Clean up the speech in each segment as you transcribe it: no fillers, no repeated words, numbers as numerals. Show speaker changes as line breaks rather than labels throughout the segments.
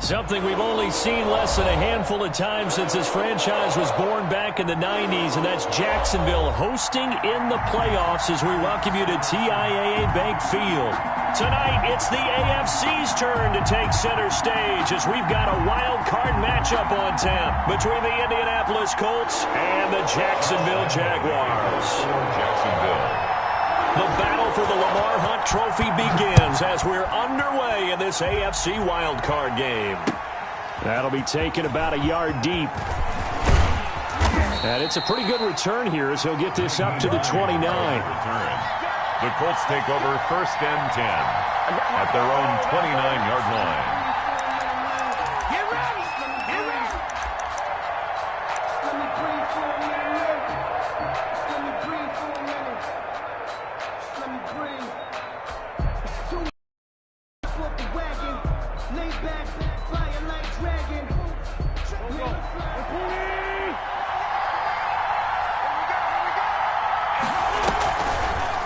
Something we've only seen less than a handful of times since this franchise was born back in the 90s, and that's Jacksonville hosting in the playoffs as we welcome you to TIAA Bank Field. Tonight, it's the AFC's turn to take center stage as we've got a wild card matchup on tap between the Indianapolis Colts and the Jacksonville Jaguars. The battle for the Lamar Hunt Trophy begins as we're underway in this AFC wildcard game. That'll be taken about a yard deep. And it's a pretty good return here as he'll get this up to the 29.
The Colts take over 1st and 10 at their own 29-yard line.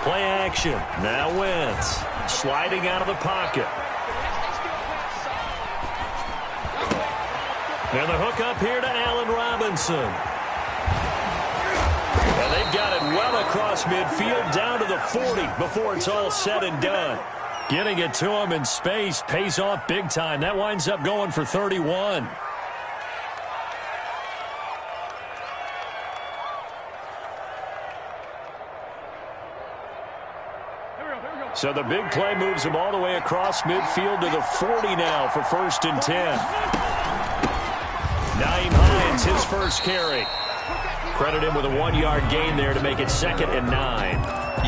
Play action. Now Wentz sliding out of the pocket. And the hook up here to Allen Robinson. And they've got it well across midfield down to the 40 before it's all said and done. Getting it to him in space pays off big time. That winds up going for 31. So the big play moves him all the way across midfield to the 40 now for 1st and 10. Nyheim Hines, his first carry. Credit him with a 1-yard gain there to make it 2nd and 9.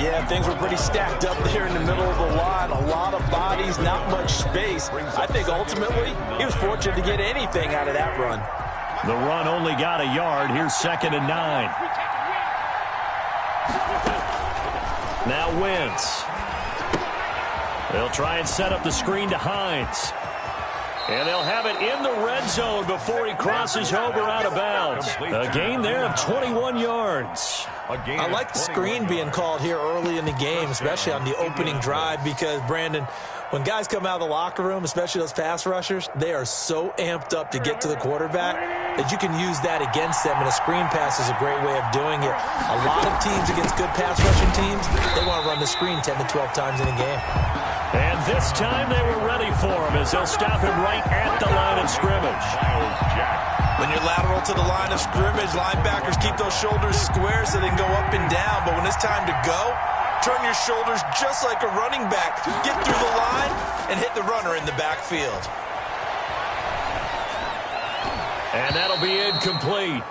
Yeah, things were pretty stacked up there in the middle of the line. A lot of bodies, not much space. I think ultimately he was fortunate to get anything out of that run.
The run only got a yard. Here's 2nd and 9. Now Wentz. They'll try and set up the screen to Hines. And they'll have it in the red zone before he crosses over out of bounds. A gain there of 21 yards.
I like the screen being called here early in the game, especially on the opening drive, because, Brandon, when guys come out of the locker room, especially those pass rushers, they are so amped up to get to the quarterback that you can use that against them, and a screen pass is a great way of doing it. A lot of teams against good pass rushing teams, they want to run the screen 10 to 12 times in a game.
And this time they were ready for him as they'll stop him right at the line of scrimmage.
When you're lateral to the line of scrimmage, linebackers keep those shoulders square so they can go up and down. But when it's time to go, turn your shoulders just like a running back. Get through the line and hit the runner in the backfield.
And that'll be incomplete.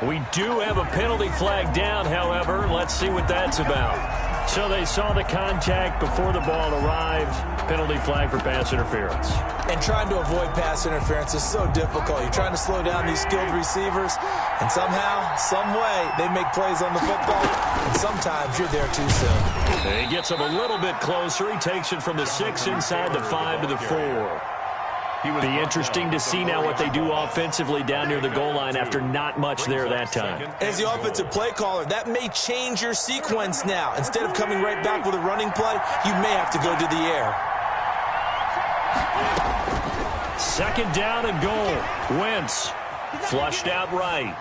We do have a penalty flag down, however. Let's see what that's about. So they saw the contact before the ball arrived. Penalty flag for pass interference.
And trying to avoid pass interference is so difficult. You're trying to slow down these skilled receivers, and somehow, some way, they make plays on the football, and sometimes you're there too soon.
He gets him a little bit closer. He takes it from the 6 inside the 5 to the 4. Be interesting to see now what they do offensively down near the goal line after not much there that time.
As the offensive play caller, that may change your sequence now. Instead of coming right back with a running play, you may have to go to the air.
2nd down and goal. Wentz flushed out right.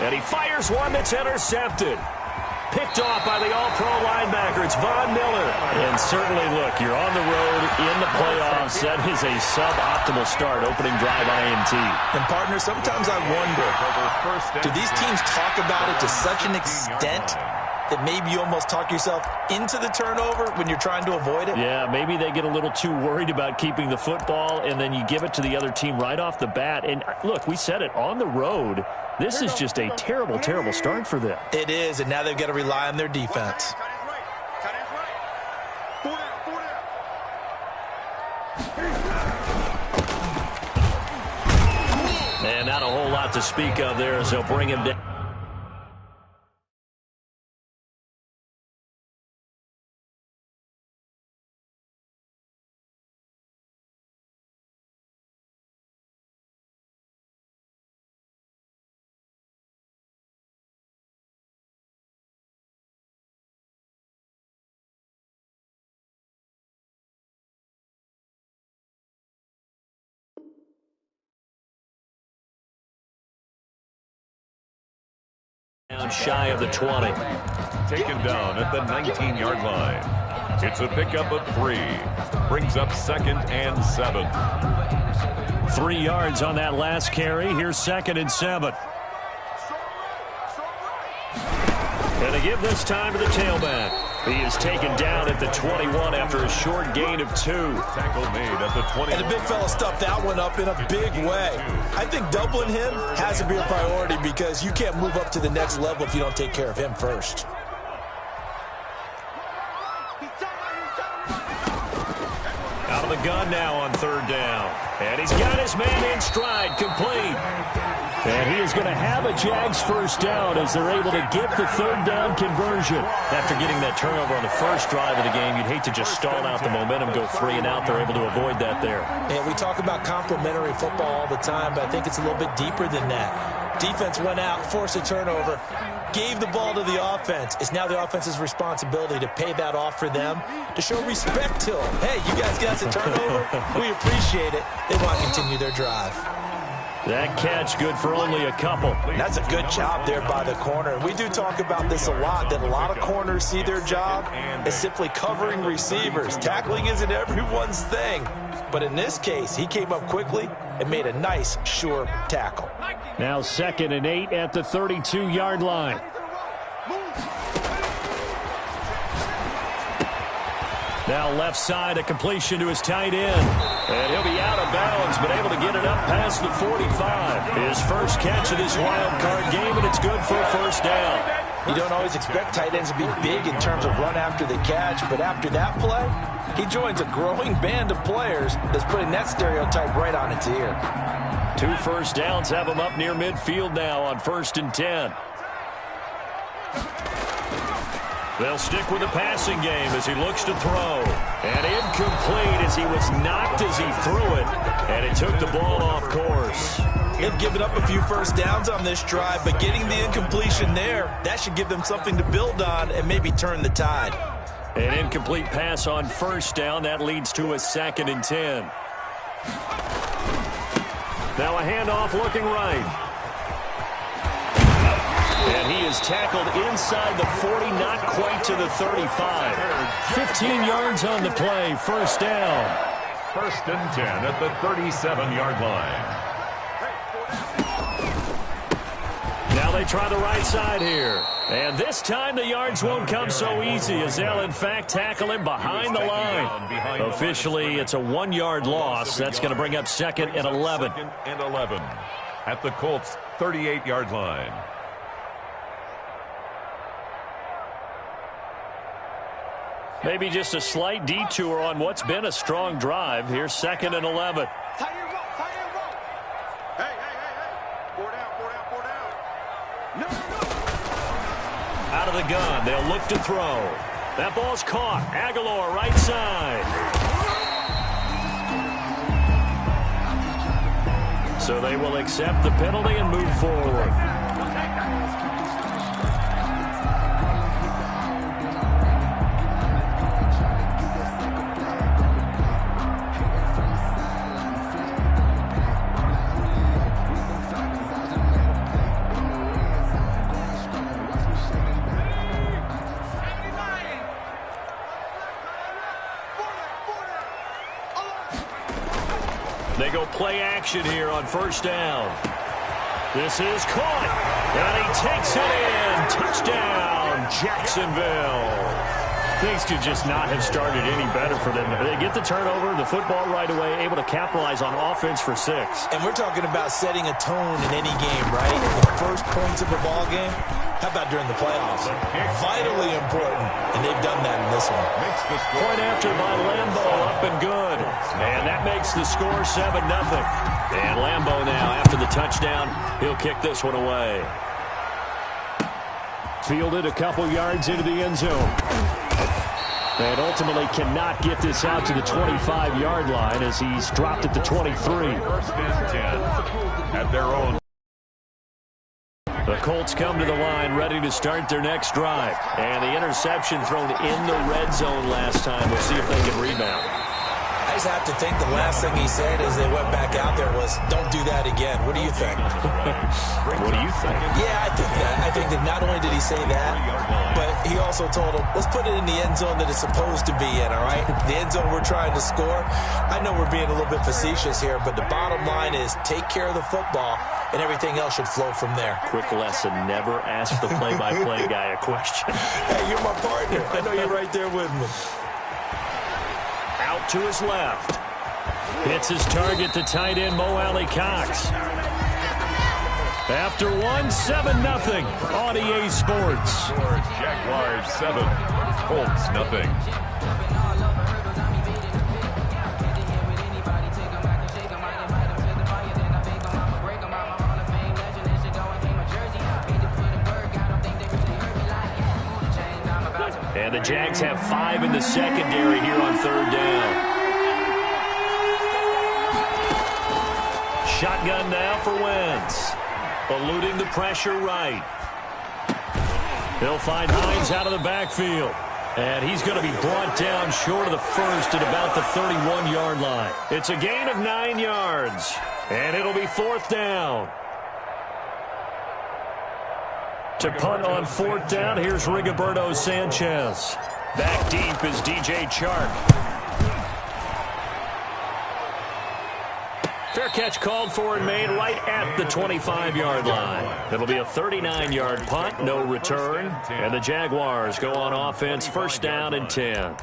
And he fires one that's intercepted. Picked off by the all-pro linebacker. It's Von Miller. And certainly, look, you're on the road in the playoffs. That is a suboptimal start, opening drive on A&T.
And, partner, sometimes I wonder, do these teams talk about it to such an extent that maybe you almost talk yourself into the turnover when you're trying to avoid it?
Yeah, maybe they get a little too worried about keeping the football, and then you give it to the other team right off the bat. And, look, we said it, on the road, this is just a terrible, terrible start for them.
It is, and now they've got to rely on their defense.
And not a whole lot to speak of there as they'll bring him down. just shy of the 20.
Taken down at the 19-yard line. It's a pickup of 3. Brings up 2nd and 7.
3 yards on that last carry. Here's 2nd and 7. And they give this time to the tailback. He is taken down at the 21 after a short gain of 2.
Tackle made at the 20.
And the big fella stuffed that one up in a big way. I think doubling him has to be a priority because you can't move up to the next level if you don't take care of him first.
Out of the gun now on 3rd down. And he's got his man in stride, complete. And he is going to have a Jags first down as they're able to get the 3rd down conversion. After getting that turnover on the first drive of the game, you'd hate to just stall out the momentum, go 3 and out. They're able to avoid that there.
And we talk about complementary football all the time, but I think it's a little bit deeper than that. Defense went out, forced a turnover, gave the ball to the offense. It's now the offense's responsibility to pay that off for them, to show respect to them. Hey, you guys got a turnover. We appreciate it. They want to continue their drive.
That catch good for only a couple.
That's a good job there by the corner. We do talk about this a lot, that a lot of corners see their job as simply covering receivers. Tackling isn't everyone's thing. But in this case, he came up quickly and made a nice, sure tackle.
Now 2nd and 8 at the 32-yard line. Now left side, a completion to his tight end. And he'll be out of bounds, but able to get it up past the 45. His first catch of this wild card game, and it's good for a first down.
You don't always expect tight ends to be big in terms of run after the catch, but after that play, he joins a growing band of players that's putting that stereotype right on its ear.
2 first downs have him up near midfield now on 1st and 10. They'll stick with the passing game as he looks to throw. And incomplete as he was knocked as he threw it. And it took the ball off course.
They've given up a few first downs on this drive, but getting the incompletion there, that should give them something to build on and maybe turn the tide.
An incomplete pass on 1st down. That leads to a 2nd and 10. Now a handoff looking right. And he is tackled inside the 40, not quite to the 35. 15 yards on the play, first down.
1st and 10 at the 37-yard line.
Now they try the right side here. And this time the yards won't come so easy as they'll, in fact, tackle him behind the line. Officially, it's a 1-yard loss. That's going to bring up 2nd and 11.
2nd and 11 at the Colts' 38-yard line.
Maybe just a slight detour on what's been a strong drive. Here's 2nd and 11. Out of the gun, they'll look to throw. That ball's caught. Aguilar, right side. So they will accept the penalty and move forward. They go play action here on 1st down. This is caught, and he takes it in. Touchdown, Jacksonville. Things could just not have started any better for them. They get the turnover, the football right away, able to capitalize on offense for 6.
And we're talking about setting a tone in any game, right? The first points of a ball game. How about during the playoffs? Vitally important, and they've done that in this one.
Point after by Lambeau, up and good. And that makes the score 7-0. And Lambeau now, after the touchdown, he'll kick this one away. Fielded a couple yards into the end zone. And ultimately cannot get this out to the 25-yard line as he's dropped at the 23.
1st and 10 at their own.
The Colts come to the line ready to start their next drive. And the interception thrown in the red zone last time. We'll see if they can rebound.
I guys have to think the last thing he said as they went back out there was, don't do that again. What do you think?
What do you think?
Yeah, I think that. I think that not only did he say that, but he also told him, let's put it in the end zone that it's supposed to be in, all right? The end zone we're trying to score. I know we're being a little bit facetious here, but the bottom line is take care of the football, and everything else should flow from there.
Quick lesson, never ask the play-by-play guy a question.
Hey, you're my partner. I know you're right there with me.
Out to his left. Hits his target to tight end Mo Alley Cox. After 7-0 on EA Sports.
Jaguars 7, Colts nothing.
And the Jags have 5 in the secondary here on 3rd down. Shotgun now for Wentz. Eluding the pressure right. He'll find Hines out of the backfield. And he's going to be brought down short of the first at about the 31-yard line. It's a gain of 9 yards. And it'll be 4th down. To punt on 4th down, here's Rigoberto Sanchez. Back deep is DJ Chark. Fair catch called for and made right at the 25-yard line. It'll be a 39-yard punt, no return. And the Jaguars go on offense, 1st down and 10.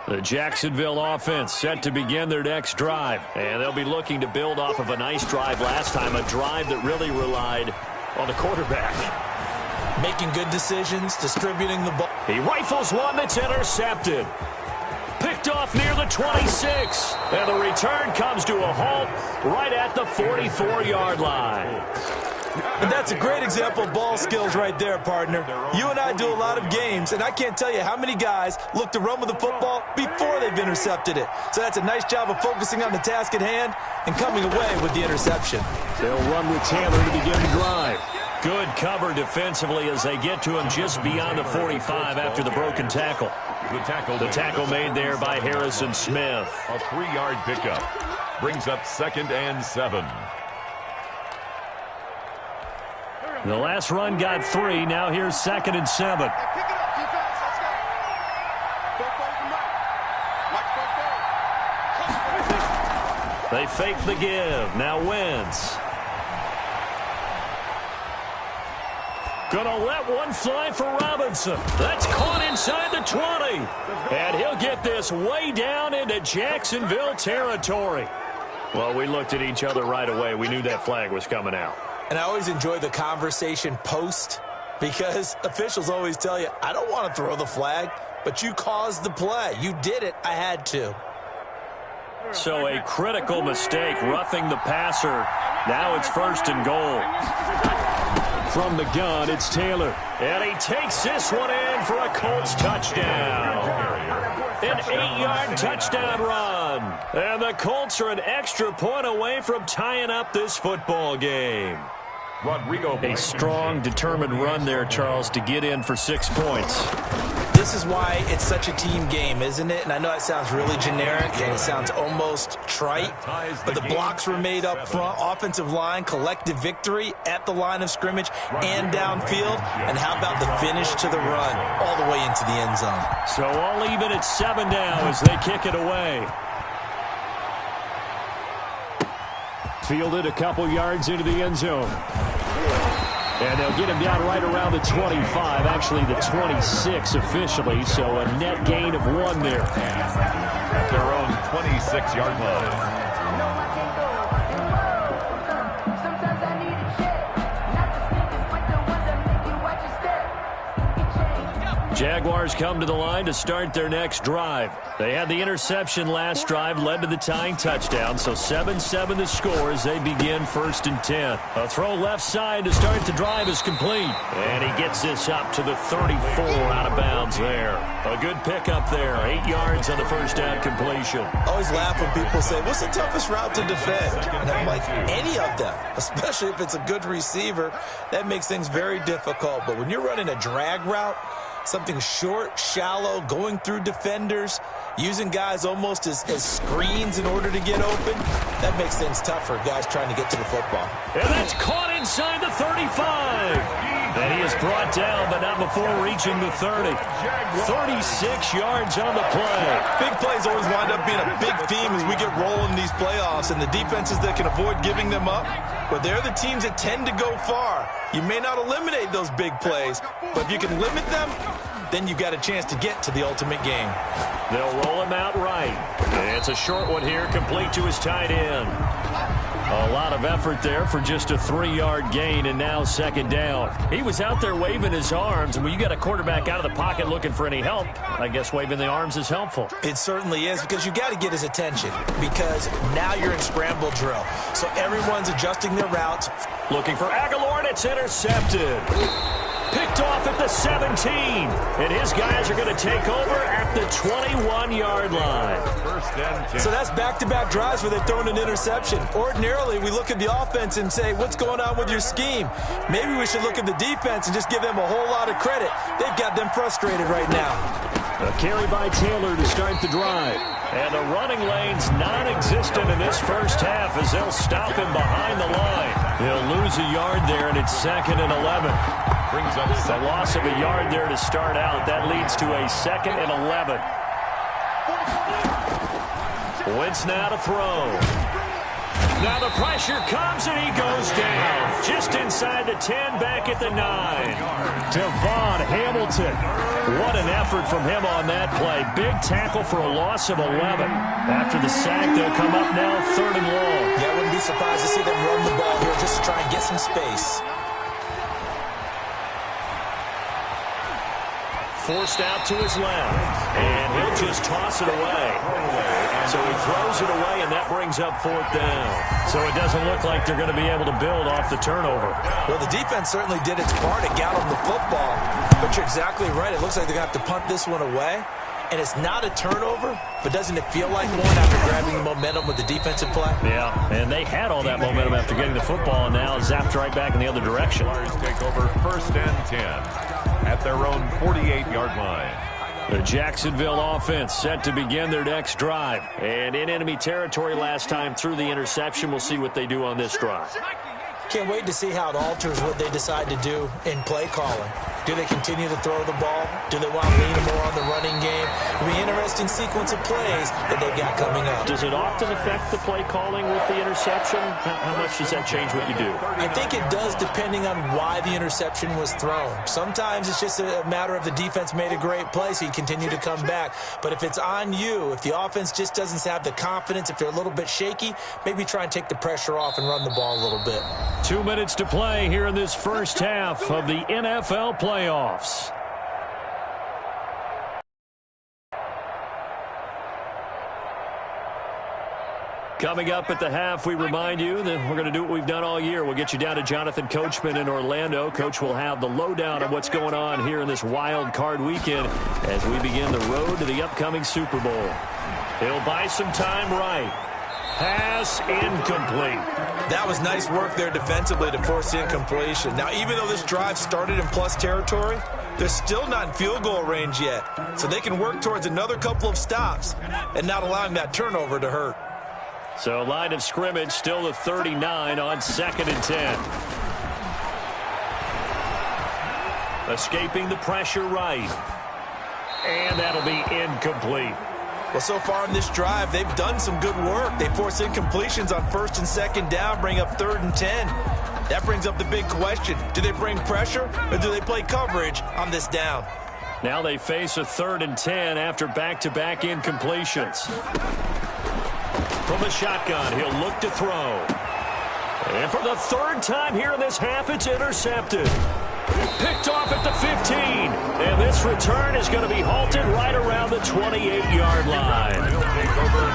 The Jacksonville offense set to begin their next drive. And they'll be looking to build off of a nice drive last time, a drive that really relied on the quarterback.
Making good decisions, distributing the ball.
He rifles one that's intercepted. Picked off near the 26. And the return comes to a halt right at the 44-yard line.
And that's a great example of ball skills right there, partner. You and I do a lot of games, and I can't tell you how many guys look to run with the football before they've intercepted it. So that's a nice job of focusing on the task at hand and coming away with the interception.
They'll run with Taylor to begin the drive. Good cover defensively as they get to him just beyond the 45 after the broken tackle. The tackle made there by Harrison Smith.
A 3-yard pickup. Brings up 2nd and 7.
The last run got 3. Now here's 2nd and 7. They fake the give. Now Wentz. Gonna let one fly for Robinson. That's caught inside the 20. And he'll get this way down into Jacksonville territory. Well, we looked at each other right away. We knew that flag was coming out.
And I always enjoy the conversation post because officials always tell you, I don't want to throw the flag, but you caused the play. You did it. I had to.
So a critical mistake, roughing the passer. Now it's 1st and goal. From the gun, it's Taylor. And he takes this one in for a Colts touchdown. An 8-yard touchdown run. And the Colts are an extra point away from tying up this football game. A strong, determined run there, Charles, to get in for 6 points.
This is why it's such a team game, isn't it? And I know it sounds really generic and it sounds almost trite, but the blocks were made up front, offensive line, collective victory at the line of scrimmage and downfield. And how about the finish to the run all the way into the end zone?
So all even at 7 now as they kick it away. Fielded a couple yards into the end zone. And they'll get him down right around the 25, actually the 26 officially, so a net gain of 1 there.
Their own 26-yard line.
Jaguars come to the line to start their next drive. They had the interception last drive, led to the tying touchdown, so 7-7 the score as they begin 1st and 10. A throw left side to start the drive is complete, and he gets this up to the 34 out of bounds there. A good pickup there, 8 yards on the first down completion.
Always laugh when people say, what's the toughest route to defend? And I'm like, any of them, especially if it's a good receiver. That makes things very difficult. But when you're running a drag route, something short, shallow, going through defenders, using guys almost as screens in order to get open, that makes things tough for guys trying to get to the football.
And that's caught inside the 35. And he is brought down, but not before reaching the 30. 36 yards on the play.
Big plays always wind up being a big theme as we get rolling these playoffs, and the defenses that can avoid giving them up, but they're the teams that tend to go far. You may not eliminate those big plays, but if you can limit them, then you've got a chance to get to the ultimate game.
They'll roll him out right. And it's a short one here, complete to his tight end. A lot of effort there for just a 3-yard gain, and now 2nd down. He was out there waving his arms, and when you got a quarterback out of the pocket looking for any help, I guess waving the arms is helpful.
It certainly is, because you got to get his attention, because now you're in scramble drill. So everyone's adjusting their routes.
Looking for Aguilar, and it's intercepted. Picked off at the 17. And his guys are going to take over at the 21-yard line.
1st and 10.
So that's back-to-back drives where they've thrown an interception. Ordinarily, we look at the offense and say, what's going on with your scheme? Maybe we should look at the defense and just give them a whole lot of credit. They've got them frustrated right now.
A carry by Taylor to start the drive. And the running lane's non-existent in this first half as they'll stop him behind the line. He'll lose a yard there, and it's 2nd and 11.
Brings up
a loss of a yard there to start out. That leads to a 2nd and 11. Wentz now to throw. Now the pressure comes, and he goes down. Just inside the 10, back at the 9. Devon Hamilton. What an effort from him on that play. Big tackle for a loss of 11. After the sack, they'll come up now 3rd and long.
Yeah, I wouldn't be surprised to see them run the ball here just to try and get some space.
Forced out to his left, and he'll just toss it away. So he throws it away, and that brings up 4th down. So it doesn't look like they're going to be able to build off the turnover.
Well, the defense certainly did its part to got them the football, but you're exactly right. It looks like they're going to have to punt this one away, and it's not a turnover, but doesn't it feel like one after grabbing the momentum with the defensive play?
Yeah, and they had all that momentum after getting the football, and now zapped right back in the other direction.
Take over 1st and 10 at their own 48-yard line.
The Jacksonville offense set to begin their next drive. And in enemy territory last time through the interception. We'll see what they do on this drive.
Can't wait to see how it alters what they decide to do in play calling. Do they continue to throw the ball? Do they want to lean more on the running game? It'll be an interesting sequence of plays that they've got coming up.
Does it often affect the play calling with the interception? How much does that change what you do?
I think it does, depending on why the interception was thrown. Sometimes it's just a matter of the defense made a great play, so you continue to come back. But if it's on you, if the offense just doesn't have the confidence, if they're a little bit shaky, maybe try and take the pressure off and run the ball a little bit.
2 minutes to play here in this first half of the NFL playoffs. Coming up at the half, we remind you that we're going to do what we've done all year. We'll get you down to Jonathan Coachman in Orlando. Coach will have the lowdown on what's going on here in this wild card weekend as we begin the road to the upcoming Super Bowl. He'll buy some time right. Pass incomplete.
That was nice work there defensively to force the incompletion. Now, even though this drive started in plus territory, they're still not in field goal range yet. So they can work towards another couple of stops and not allowing that turnover to hurt.
So line of scrimmage still the 39 on 2nd and 10. Escaping the pressure right. And that'll be incomplete.
Well, so far in this drive, they've done some good work. They force incompletions on 1st and 2nd down, bring up 3rd and 10. That brings up the big question. Do they bring pressure or do they play coverage on this down?
Now they face a 3rd and 10 after back-to-back incompletions. From the shotgun, he'll look to throw. And for the 3rd time here in this half, it's intercepted. Picked off at the 15. And this return is going to be halted right around the 28-yard line.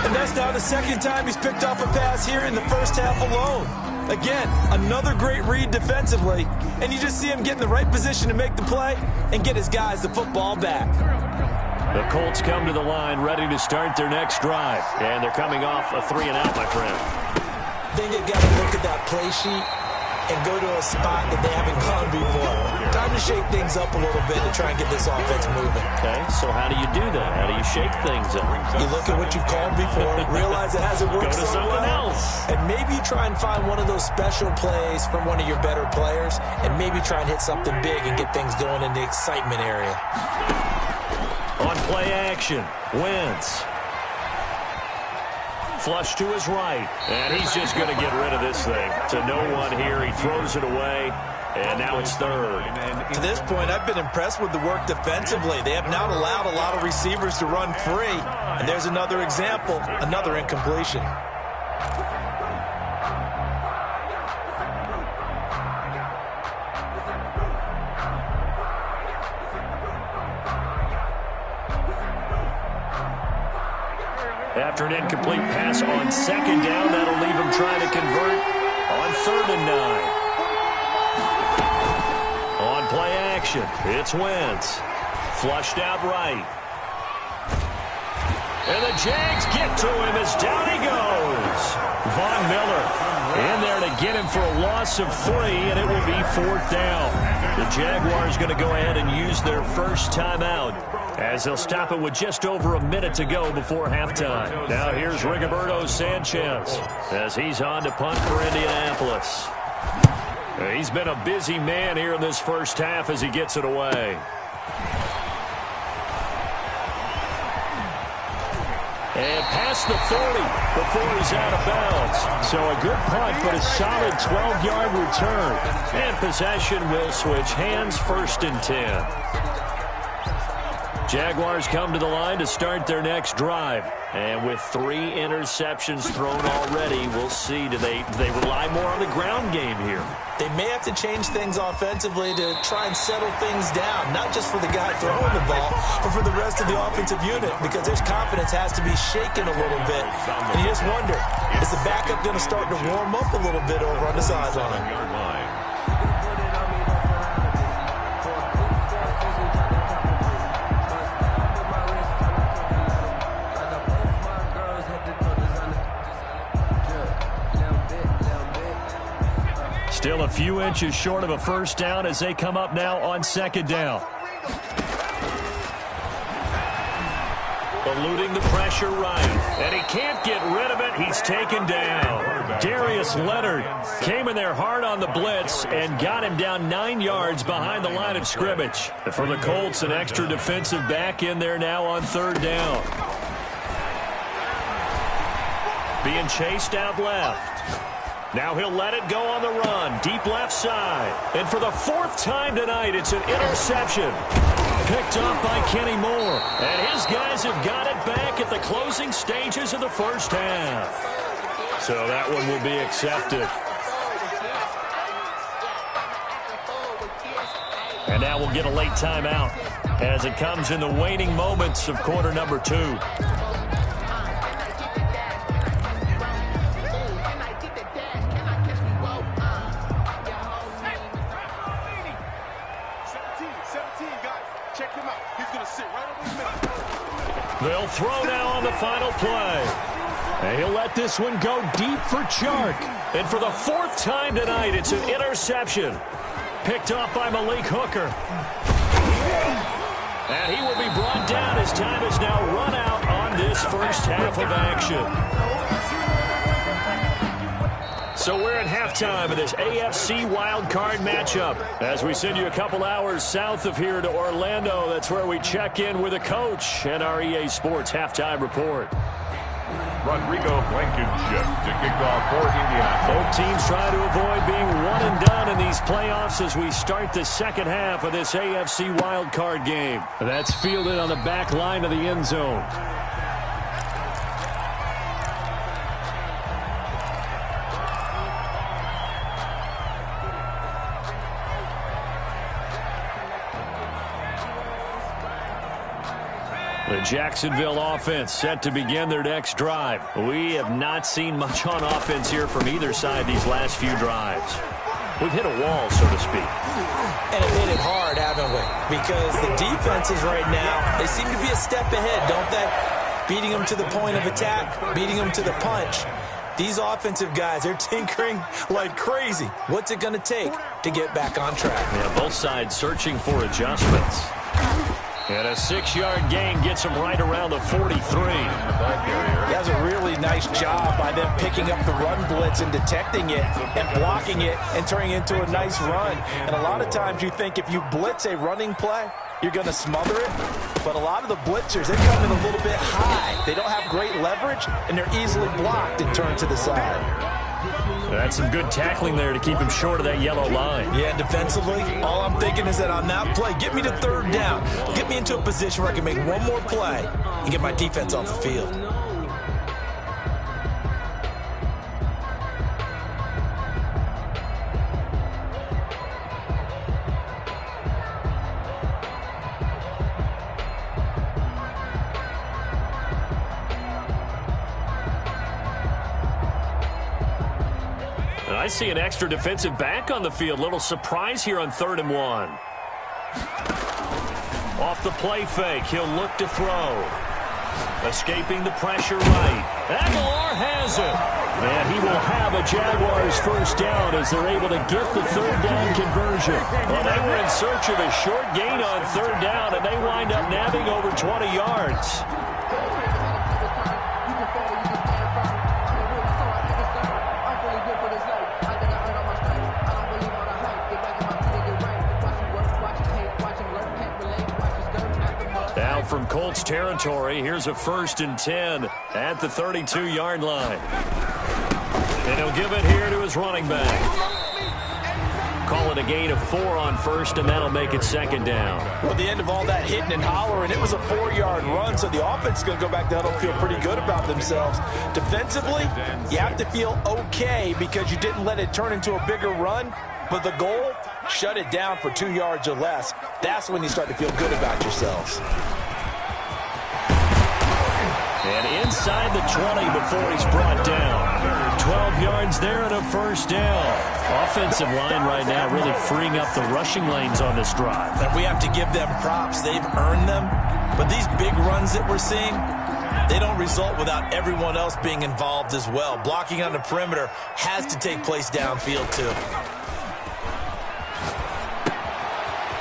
And that's now the second time he's picked off a pass here in the first half alone. Again, another great read defensively, and you just see him get in the right position to make the play and get his guys the football back.
The Colts come to the line ready to start their next drive, and they're coming off a 3-and-out, my friend.
I think they've got to look at that play sheet and go to a spot that they haven't gone before. Time to shake things up a little bit to try and get this offense moving.
Okay, so how do you do that? How do you shake things up?
You look at what you've called before, realize it hasn't worked
Go to
so
something
well,
else.
and maybe you try and find one of those special plays from one of your better players, and maybe try and hit something big and get things going in the excitement area.
On play action, Wentz. Flush to his right, and he's just going to get rid of this thing. To no one here, he throws it away, and now it's third.
To this point, I've been impressed with the work defensively. They have not allowed a lot of receivers to run free, and there's another example, another incompletion.
After an incomplete pass on second down, that'll leave him trying to convert on 3rd and 9. On play action, it's Wentz. Flushed out right. And the Jags get to him as down he goes. Von Miller in there to get him for a loss of 3, and it will be 4th down. The Jaguars going to go ahead and use their first timeout, as they'll stop it with just over a minute to go before halftime. Now here's Rigoberto Sanchez as he's on to punt for Indianapolis. He's been a busy man here in this first half as he gets it away. And past the 40 before he's out of bounds. So a good punt, but a solid 12-yard return. And possession will switch hands, 1st and 10. Jaguars come to the line to start their next drive. And with 3 interceptions thrown already, we'll see. Do they rely more on the ground game here?
They may have to change things offensively to try and settle things down, not just for the guy throwing the ball, but for the rest of the offensive unit, because their confidence has to be shaken a little bit. And you just wonder, is the backup going to start to warm up a little bit over on the sideline?
Still a few inches short of a first down as they come up now on 2nd down. Eluding the pressure right, and he can't get rid of it. He's taken down. Darius Leonard came in there hard on the blitz and got him down 9 yards behind the line of scrimmage. For the Colts, an extra defensive back in there now on 3rd down. Being chased out left. Now he'll let it go on the run, deep left side. And for the 4th time tonight, it's an interception. Picked off by Kenny Moore. And his guys have got it back at the closing stages of the first half. So that one will be accepted. And now we'll get a late timeout as it comes in the waning moments of quarter number 2. They'll throw now on the final play. And he'll let this one go deep for Chark. And for the 4th time tonight, it's an interception. Picked off by Malik Hooker. And he will be brought down as time has now run out on this first half of action. So we're at halftime of this AFC wildcard matchup. As we send you a couple hours south of here to Orlando, that's where we check in with a coach and our EA Sports halftime report.
Rodrigo Blankenship to kick off for Indianapolis.
Both teams try to avoid being one and done in these playoffs as we start the second half of this AFC wildcard game. That's fielded on the back line of the end zone. The Jacksonville offense set to begin their next drive. We have not seen much on offense here from either side these last few drives. We've hit a wall, so to speak.
And have hit it hard, haven't we? Because the defenses right now, they seem to be a step ahead, don't they? Beating them to the point of attack, beating them to the punch. These offensive guys, they're tinkering like crazy. What's it going to take to get back on track?
Yeah, both sides searching for adjustments. And a 6-yard gain gets him right around the 43.
That's a really nice job by them picking up the run blitz and detecting it and blocking it and turning it into a nice run. And a lot of times you think if you blitz a running play, you're going to smother it. But a lot of the blitzers, they come in a little bit high. They don't have great leverage, and they're easily blocked and turned to the side.
That's some good tackling there to keep him short of that yellow line.
Yeah, defensively, all I'm thinking is that on that play, get me to third down. Get me into a position where I can make one more play and get my defense off the field.
I see an extra defensive back on the field. Little surprise here on 3rd and 1. Off the play fake, he'll look to throw. Escaping the pressure right. Aguilar has it. And he will have a Jaguars first down as they're able to get the 3rd down conversion. Well, they were in search of a short gain on 3rd down, and they wind up nabbing over 20 yards. From Colts territory, here's a 1st and 10 at the 32-yard line. And he'll give it here to his running back. Call it a gain of 4 on 1st, and that'll make it 2nd down.
Well, at the end of all that hitting and hollering, it was a 4-yard run, so the offense is going to go back to huddle and feel pretty good about themselves. Defensively, you have to feel okay because you didn't let it turn into a bigger run, but the goal, shut it down for 2 yards or less. That's when you start to feel good about yourselves.
And inside the 20 before he's brought down. 12 yards there and a 1st down. Offensive line right now really freeing up the rushing lanes on this drive.
And we have to give them props. They've earned them. But these big runs that we're seeing, they don't result without everyone else being involved as well. Blocking on the perimeter has to take place downfield too.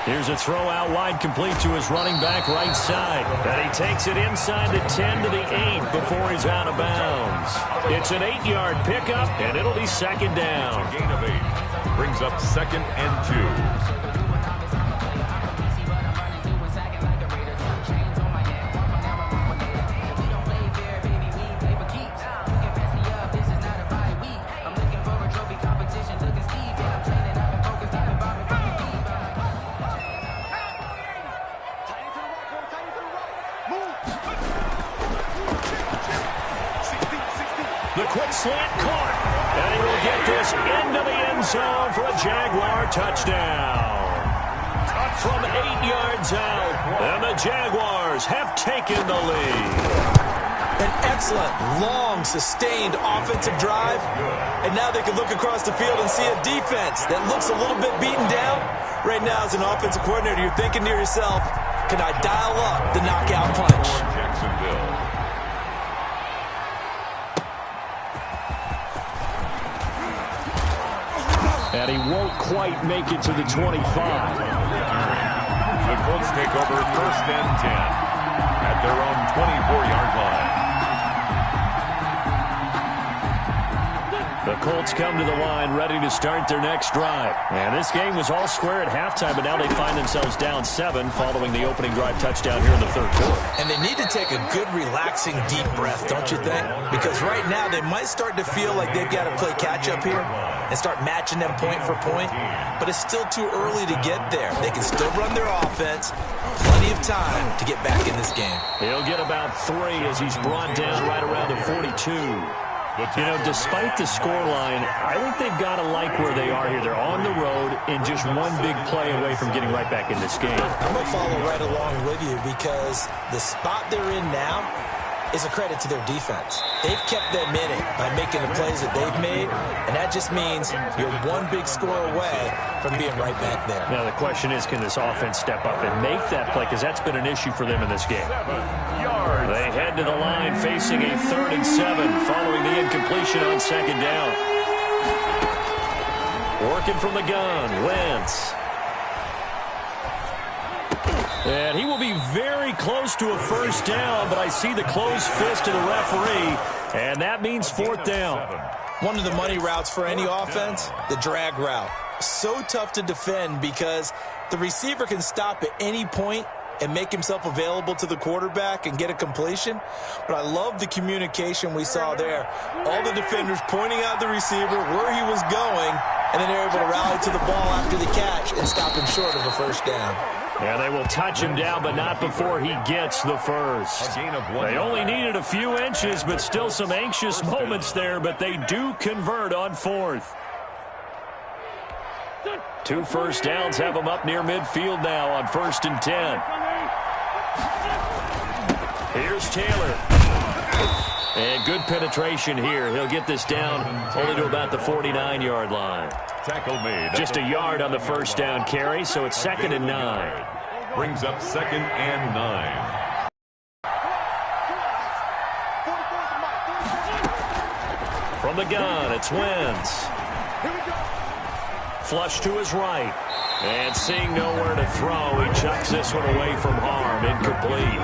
Here's a throw out wide, complete to his running back right side. And he takes it inside the 10 to the 8 before he's out of bounds. It's an 8-yard pickup, and it'll be 2nd down.
Gain of 8 brings up 2nd and 2.
The quick slant caught. And he will get this into the end zone for a Jaguar touchdown. From 8 yards out. And the Jaguars have taken the lead.
An excellent, long, sustained offensive drive. And now they can look across the field and see a defense that looks a little bit beaten down. Right now, as an offensive coordinator, you're thinking to yourself, can I dial up the knockout punch?
Jacksonville.
And he won't quite make it to the 25.
The Colts take over 1st and 10 at their own 24-yard line.
The Colts come to the line ready to start their next drive. And this game was all square at halftime, but now they find themselves down 7 following the opening drive touchdown here in the 3rd quarter.
And they need to take a good, relaxing, deep breath, don't you think? Because right now they might start to feel like they've got to play catch-up here and start matching them point for point. But it's still too early to get there. They can still run their offense. Plenty of time to get back in this game.
He'll get about 3 as he's brought down right around the 42. You know, despite the scoreline, I think they've got to like where they are here. They're on the road and just one big play away from getting right back in this game.
I'm going to follow right along with you because the spot they're in now is a credit to their defense. They've kept them in it by making the plays that they've made, and that just means you're one big score away from being right back there.
Now, the question is, can this offense step up and make that play? Because that's been an issue for them in this game. They head to the line facing a 3rd and 7 following the incompletion on 2nd down. Working from the gun, Wentz. And he will be very close to a 1st down, but I see the closed fist of the referee, and that means 4th down.
One of the money routes for any offense, the drag route. So tough to defend because the receiver can stop at any point and make himself available to the quarterback and get a completion. But I love the communication we saw there. All the defenders pointing out the receiver, where he was going, and then they're able to rally to the ball after the catch and stop him short of a 1st down.
Yeah, they will touch him down, but not before he gets the first. They only needed a few inches, but still some anxious moments there, but they do convert on 4th. 2 1st downs have them up near midfield now on 1st and 10. Here's Taylor. And good penetration here. He'll get this down only to about the 49-yard line.
Tackle made.
Just a yard on the 1st down carry, so it's 2nd and 9.
Brings up 2nd and 9.
From the gun, it's Wentz. Flush to his right. And seeing nowhere to throw, he chucks this one away from harm. Incomplete.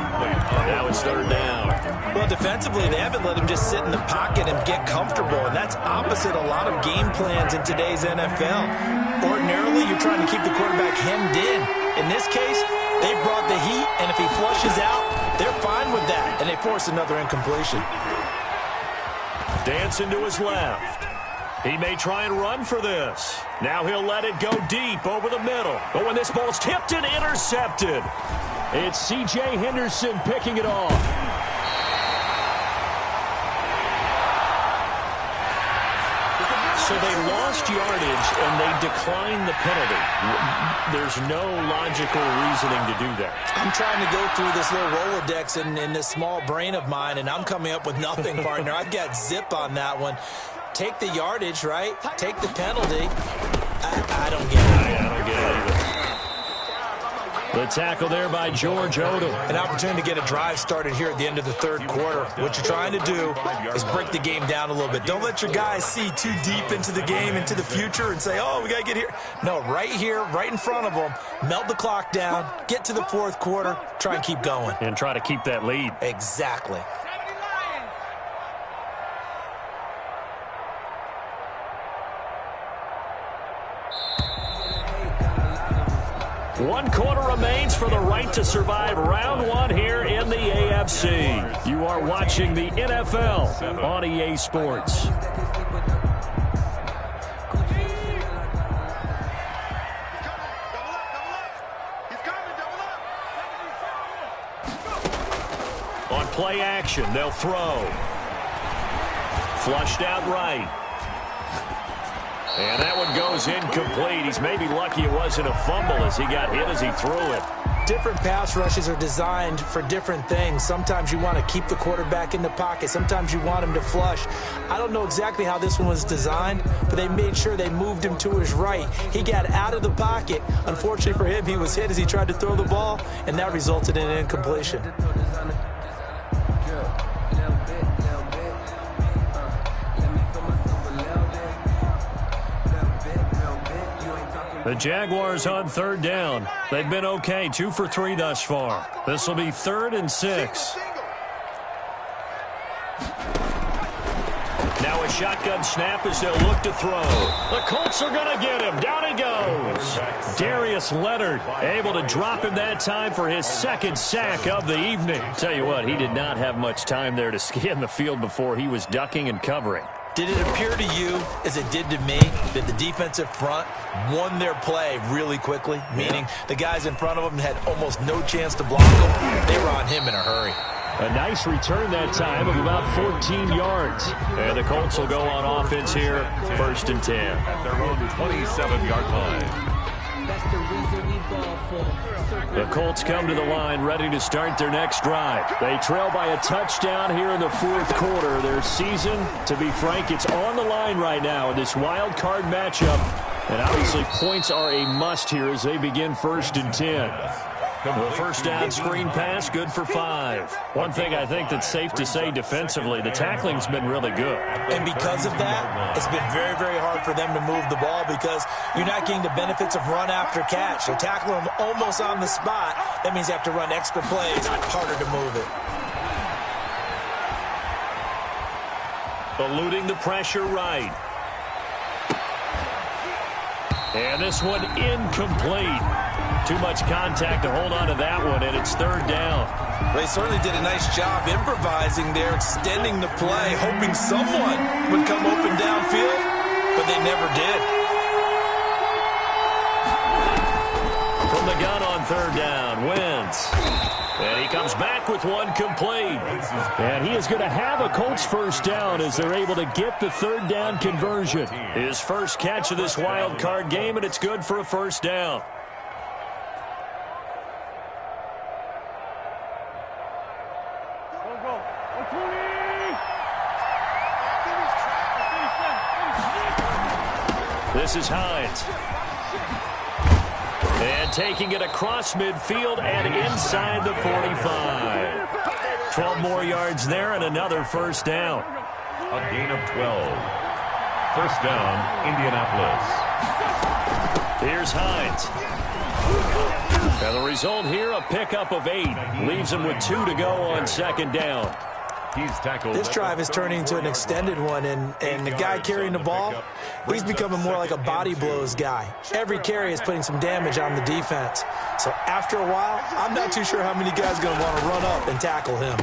Now it's 3rd down.
Well, defensively, they haven't let him just sit in the pocket and get comfortable, and that's opposite a lot of game plans in today's NFL. Ordinarily, you're trying to keep the quarterback hemmed in. In this case, they brought the heat, and if he flushes out, they're fine with that, and they force another incompletion.
Dancing to his left. He may try and run for this. Now he'll let it go deep over the middle. But when this ball's tipped and intercepted, it's C.J. Henderson picking it off. So they lost yardage and they declined the penalty. There's no logical reasoning to do that.
I'm trying to go through this little Rolodex in this small brain of mine, and I'm coming up with nothing, partner. I've got zip on that one. Take the yardage, right? Take the penalty. I don't get it.
I don't get it either. The tackle there by George Odom.
An opportunity to get a drive started here at the end of the 3rd quarter. What you're trying to do is break the game down a little bit. Don't let your guys see too deep into the game, into the future, and say, oh, we got to get here. No, right here, right in front of them, melt the clock down, get to the 4th quarter, try and keep going.
And try to keep that lead.
Exactly.
One quarter remains for the right to survive round 1 here in the AFC. You are watching the NFL on EA Sports. On play action, they'll throw. Flushed out right. And that one goes incomplete. He's maybe lucky it wasn't a fumble as he got hit as he threw it.
Different pass rushes are designed for different things. Sometimes you want to keep the quarterback in the pocket. Sometimes you want him to flush. I don't know exactly how this one was designed, but they made sure they moved him to his right. He got out of the pocket. Unfortunately for him, he was hit as he tried to throw the ball, and that resulted in an incompletion.
The Jaguars on 3rd down. They've been okay, 2 for 3 thus far. This will be 3rd and 6. Now a shotgun snap as they'll look to throw. The Colts are going to get him. Down he goes. Darius Leonard able to drop him that time for his 2nd sack of the evening. Tell you what, he did not have much time there to scan the field before he was ducking and covering.
Did it appear to you, as it did to me, that the defensive front won their play really quickly? Meaning the guys in front of them had almost no chance to block them. They were on him in a hurry.
A nice return that time of about 14 yards. And the Colts will go on offense here, 1st and 10.
At their own 27-yard line.
The Colts come to the line ready to start their next drive. They trail by a touchdown here in the 4th quarter. Their season, to be frank, it's on the line right now in this wild card matchup. And obviously points are a must here as they begin 1st and 10. The first down screen pass, good for 5. One thing I think that's safe to say defensively, the tackling's been really good.
And because of that, it's been very, very hard for them to move the ball because you're not getting the benefits of run after catch. They tackle them almost on the spot. That means you have to run extra plays, harder to move it.
Eluding the pressure right. And this one incomplete. Too much contact to hold on to that one, and it's 3rd down.
They certainly did a nice job improvising there, extending the play, hoping someone would come open downfield, but they never did.
From the gun on 3rd down, Wentz. And he comes back with one complete. And he is going to have a Colts first down as they're able to get the 3rd down conversion. His first catch of this wild card game, and it's good for a first down. This is Hines. And taking it across midfield and inside the 45. 12 more yards there and another first down.
A gain of 12. First down, Indianapolis.
Here's Hines. And the result here, a pickup of 8. Leaves him with 2 to go on 2nd down.
He's tackled.
This drive is turning into an extended one, and the guy carrying the ball, he's becoming more like a body blows guy. Every carry is putting some damage on the defense. So after a while, I'm not too sure how many guys are going to want to run up and tackle him.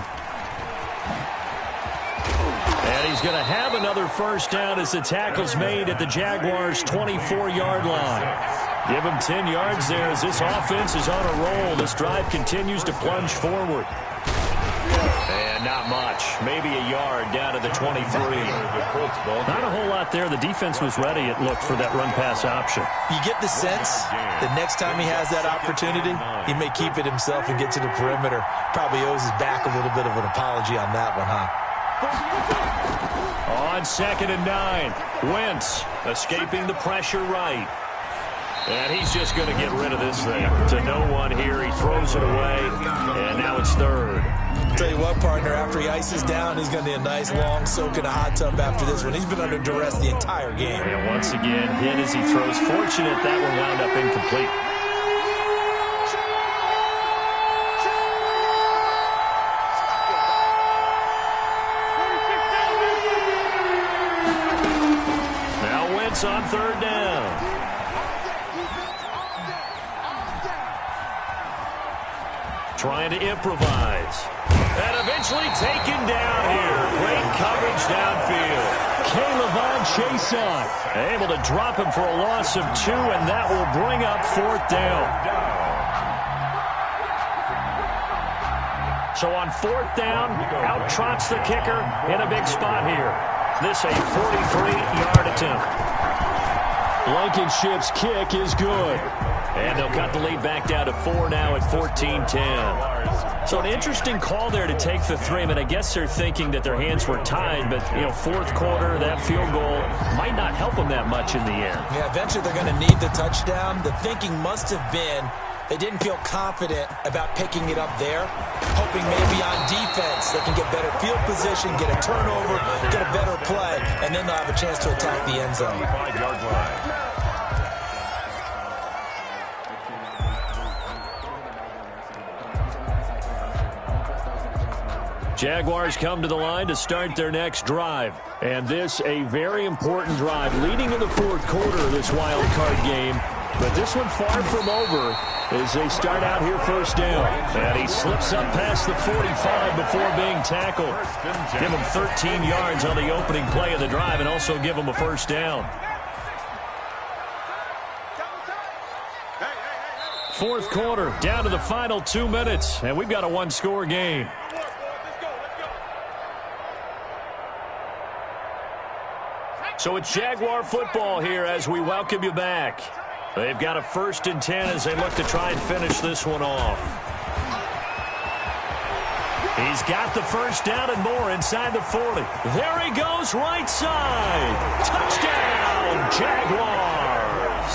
And he's going to have another first down as the tackle's made at the Jaguars' 24-yard line. Give him 10 yards there as this offense is on a roll. This drive continues to plunge forward. And not much. Maybe a yard down to the 23. Not a whole lot there. The defense was ready, it looked, for that run-pass option.
You get the sense that next time he has that opportunity, he may keep it himself and get to the perimeter. Probably owes his back a little bit of an apology on that one, huh?
On 2nd and 9, Wentz escaping the pressure right. And he's just going to get rid of this thing. To no one here. He throws it away, and now it's 3rd.
Tell you what, partner, after he ices down, he's going to need a nice long soak in a hot tub after this one. He's been under duress the entire game.
And once again, hit as he throws. Fortunate that one wound up incomplete. Now Wentz on 3rd down. Trying to improvise. And eventually taken down here. Great coverage downfield. K'Lavon Chaisson able to drop him for a loss of 2, and that will bring up 4th down. So on 4th down, out trots the kicker in a big spot here. This a 43-yard attempt. Blankenship's kick is good. And they'll cut the lead back down to 4 now at 14-10. So an interesting call there to take the 3. I mean, I guess they're thinking that their hands were tied, but, 4th quarter, that field goal might not help them that much in the air.
Yeah, eventually they're going to need the touchdown. The thinking must have been they didn't feel confident about picking it up there, hoping maybe on defense they can get better field position, get a turnover, get a better play, and then they'll have a chance to attack the end zone.
5-yard line.
Jaguars come to the line to start their next drive. And this, a very important drive leading in the 4th quarter of this wild card game. But this one far from over as they start out here first down. And he slips up past the 45 before being tackled. Give him 13 yards on the opening play of the drive and also give him a first down. 4th quarter, down to the final 2 minutes. And we've got a 1-score game. So it's Jaguar football here as we welcome you back. They've got a 1st and 10 as they look to try and finish this one off. He's got the first down and more inside the 40. There he goes, right side. Touchdown, Jaguars.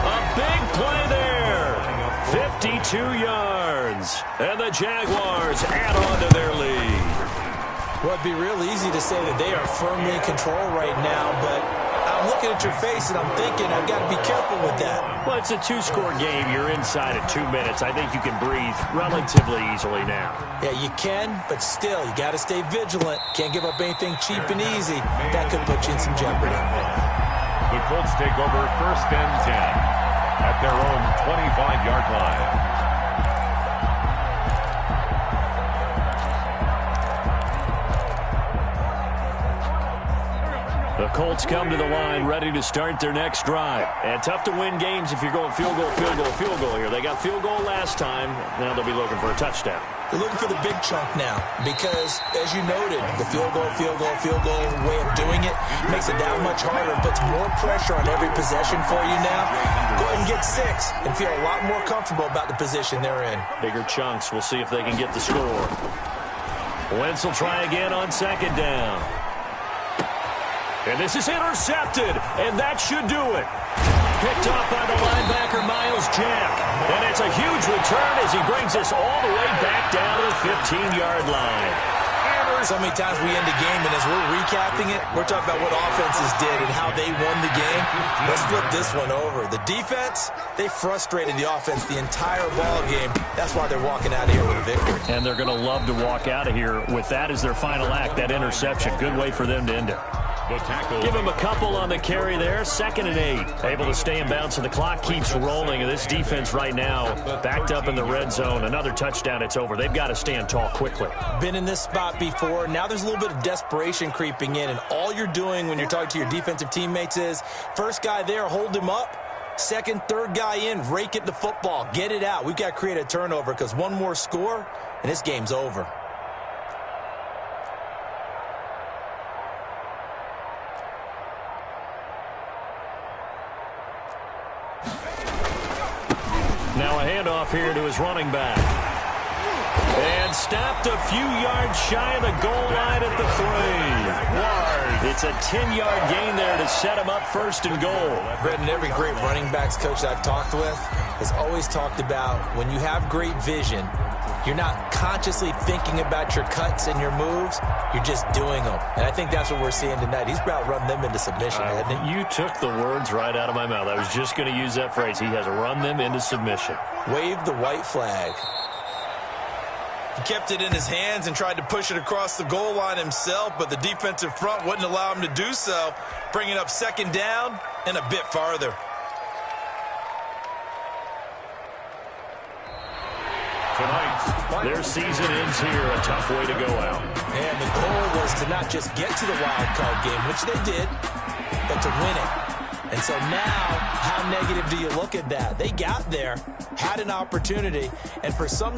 A big play there. 52 yards. And the Jaguars add on to their lead.
Well, it'd be real easy to say that they are firmly in control right now, but I'm looking at your face and I'm thinking I've got to be careful with that.
Well, it's a 2-score game. You're inside at 2 minutes. I think you can breathe relatively easily now.
Yeah, you can, but still, you got to stay vigilant. Can't give up anything cheap and easy. That could put you in some jeopardy.
The Colts take over 1st and 10 at their own 25-yard line.
The Colts come to the line ready to start their next drive. And tough to win games if you're going field goal, field goal, field goal here. They got field goal last time. Now they'll be looking for a touchdown.
They're looking for the big chunk now because, as you noted, the field goal way of doing it makes it that much harder and puts more pressure on every possession for you now. Go ahead and get 6 and feel a lot more comfortable about the position they're in.
Bigger chunks. We'll see if they can get the score. Wentz will try again on 2nd down. And this is intercepted, and that should do it. Picked off by the linebacker, Miles Jack. And it's a huge return as he brings us all the way back down to the 15-yard line.
So many times we end the game, and as we're recapping it, we're talking about what offenses did and how they won the game. Let's flip this one over. The defense, they frustrated the offense the entire ball game. That's why they're walking out of here with a victory.
And they're going to love to walk out of here with that as their final act, that interception. Good way for them to end it. Give him a couple on the carry there. 2nd and 8. Able to stay in bounds, and the clock keeps rolling. And this defense right now backed up in the red zone. Another touchdown, it's over. They've got to stand tall quickly.
Been in this spot before. Now there's a little bit of desperation creeping in. And all you're doing when you're talking to your defensive teammates is, first guy there, hold him up. 2nd, 3rd guy in, rake it the football. Get it out. We've got to create a turnover because one more score, and this game's over.
Now a handoff here to his running back. And stopped a few yards shy of the goal line at the 3. It's a 10-yard gain there to set him up 1st and goal.
Brendan, every great running backs coach I've talked with has always talked about when you have great vision, you're not consciously thinking about your cuts and your moves. You're just doing them. And I think that's what we're seeing tonight. He's about run them into submission, hasn't he?
You took the words right out of my mouth. I was just going to use that phrase. He has run them into submission.
Wave the white flag. He kept it in his hands and tried to push it across the goal line himself, but the defensive front wouldn't allow him to do so, bringing up 2nd down and a bit farther.
Tonight,
their season ends here. A tough way to go out.
And the goal was to not just get to the wild card game, which they did, but to win it. And so now, how negative do you look at that? They got there, had an opportunity, and for some